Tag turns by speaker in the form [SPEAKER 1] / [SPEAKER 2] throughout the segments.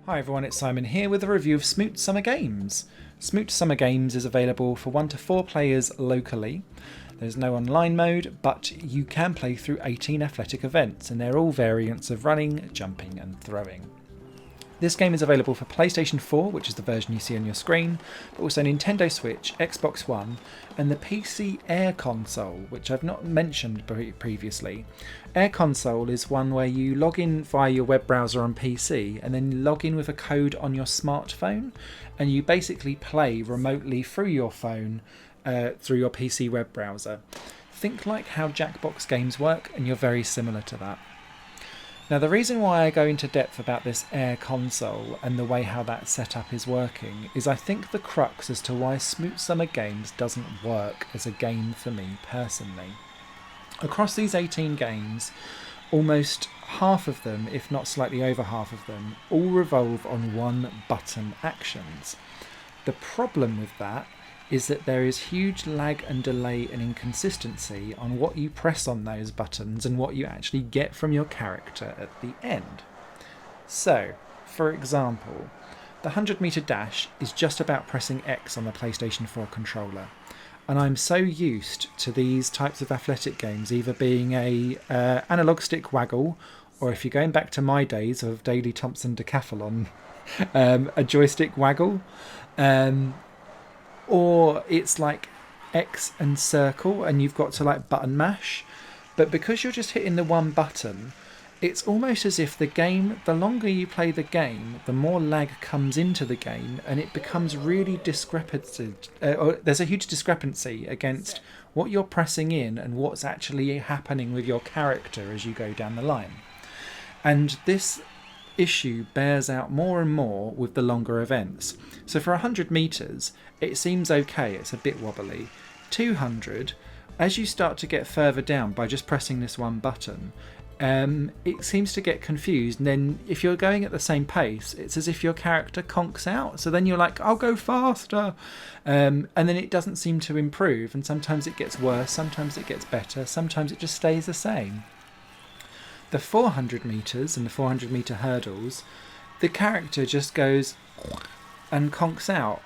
[SPEAKER 1] Hi everyone, it's Simon here with a review of Smoots Summer Games. Smoots Summer Games is available for 1 to 4 players locally. There's no online mode, but you can play through 18 athletic events, and they're all variants of running, jumping and throwing. This game is available for PlayStation 4, which is the version you see on your screen, but also Nintendo Switch, Xbox One, and the PC Air Console, which I've not mentioned previously. Air Console is one where you log in via your web browser on PC and then log in with a code on your smartphone, and you basically play remotely through your phone, through your PC web browser. Think like how Jackbox games work, and you're very similar to that. Now, the reason why I go into depth about this Air Console and the way how that setup is working is I think the crux as to why Smoots Summer Games doesn't work as a game for me personally. Across these 18 games, almost half of them, if not slightly over half of them, all revolve on one button actions. The problem with that is that there is huge lag and delay and inconsistency on what you press on those buttons and what you actually get from your character at the end. So, for example, the 100-meter dash is just about pressing X on the PlayStation 4 controller. And I'm so used to these types of athletic games either being a analog stick waggle, or if you're going back to my days of Daley Thompson Decathlon, a joystick waggle. Or it's like X and circle and you've got to like button mash. But because you're just hitting the one button, it's almost as if the game, the longer you play the game, the more lag comes into the game, and it becomes really discrepancy. There's a huge discrepancy against what you're pressing in and what's actually happening with your character as you go down the line. And this issue bears out more and more with the longer events. So for 100 meters, it seems okay, it's a bit wobbly. 200, as you start to get further down by just pressing this one button, it seems to get confused, and then if you're going at the same pace, it's as if your character conks out, so then you're like, I'll go faster, and then it doesn't seem to improve, and sometimes it gets worse, sometimes it gets better, sometimes it just stays the same. The 400 metres and the 400 metre hurdles, the character just goes and conks out.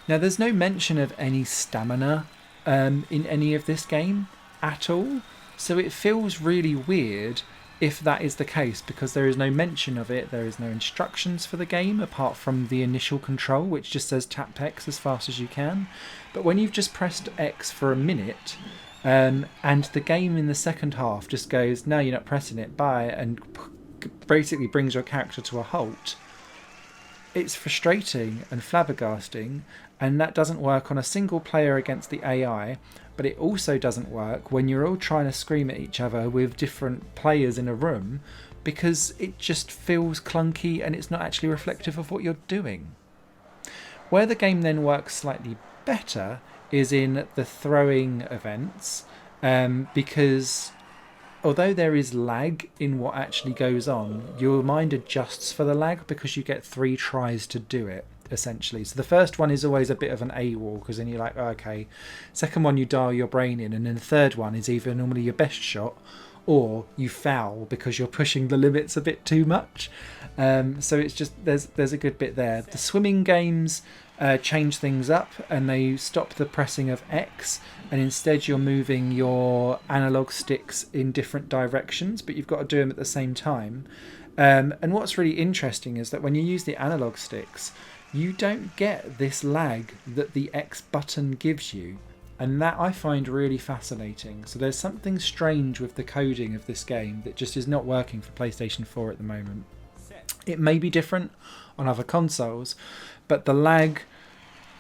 [SPEAKER 1] Now, there's no mention of any stamina in any of this game at all, so it feels really weird if that is the case, because there is no mention of it, there is no instructions for the game apart from the initial control, which just says tap X as fast as you can. But when you've just pressed X for a minute, and the game in the second half just goes, no, you're not pressing it, bye, and basically brings your character to a halt. It's frustrating and flabbergasting, and that doesn't work on a single player against the AI, but it also doesn't work when you're all trying to scream at each other with different players in a room, because it just feels clunky and it's not actually reflective of what you're doing. Where the game then works slightly better is in the throwing events, because although there is lag in what actually goes on, your mind adjusts for the lag because you get 3 tries to do it, essentially. So the first one is always a bit of an AWOL, because then you're like, oh, okay. Second one, you dial your brain in, and then the third one is either normally your best shot or you foul because you're pushing the limits a bit too much. So it's just, there's a good bit there. The swimming games change things up, and they stop the pressing of X, and instead you're moving your analog sticks in different directions, but you've got to do them at the same time. And what's really interesting is that when you use the analog sticks, you don't get this lag that the X button gives you, and that I find really fascinating. So there's something strange with the coding of this game that just is not working for PlayStation 4 at the moment. It may be different on other consoles, but the lag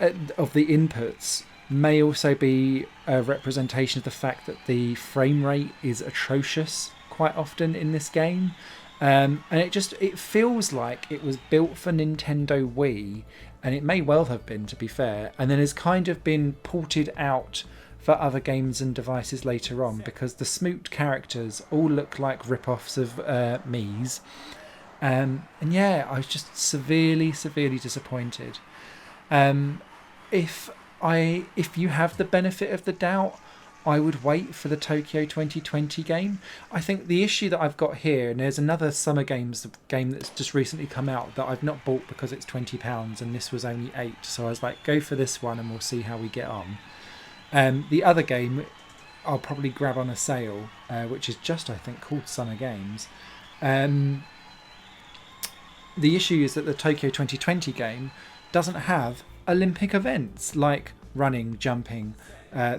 [SPEAKER 1] of the inputs may also be a representation of the fact that the frame rate is atrocious quite often in this game. And it feels like it was built for Nintendo Wii, and it may well have been, to be fair, and then has kind of been ported out for other games and devices later on, because the Smoot characters all look like rip-offs of Mii's. And yeah, I was just severely disappointed. If you have the benefit of the doubt, I would wait for the Tokyo 2020 game. I think the issue that I've got here, and there's another Summer Games game that's just recently come out that I've not bought because it's £20 and this was only 8. So I was like, go for this one and we'll see how we get on. The other game I'll probably grab on a sale, which is just, I think, called Summer Games. The issue is that the Tokyo 2020 game doesn't have Olympic events like running, jumping,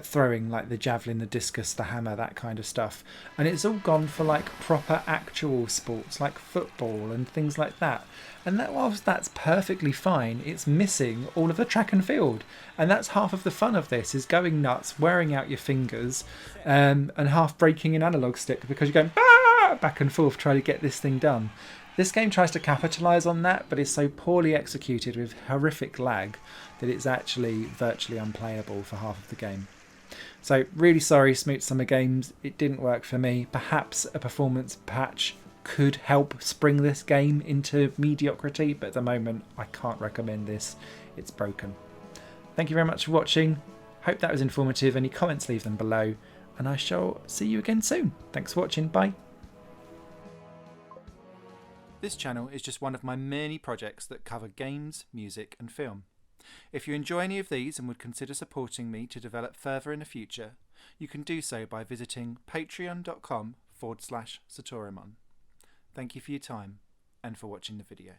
[SPEAKER 1] throwing, like the javelin, the discus, the hammer, that kind of stuff. And it's all gone for like proper actual sports like football and things like that. And that, whilst that's perfectly fine, it's missing all of the track and field. And that's half of the fun of this, is going nuts, wearing out your fingers, and half breaking an analog stick because you're going back and forth trying to get this thing done. This game tries to capitalise on that, but is so poorly executed with horrific lag that it's actually virtually unplayable for half of the game. So really sorry, Smoots Summer Games, it didn't work for me. Perhaps a performance patch could help spring this game into mediocrity, but at the moment I can't recommend this. It's broken. Thank you very much for watching. Hope that was informative. Any comments, leave them below, and I shall see you again soon. Thanks for watching. Bye. This channel is just one of my many projects that cover games, music and film. If you enjoy any of these and would consider supporting me to develop further in the future, you can do so by visiting patreon.com/Satorimon. Thank you for your time and for watching the video.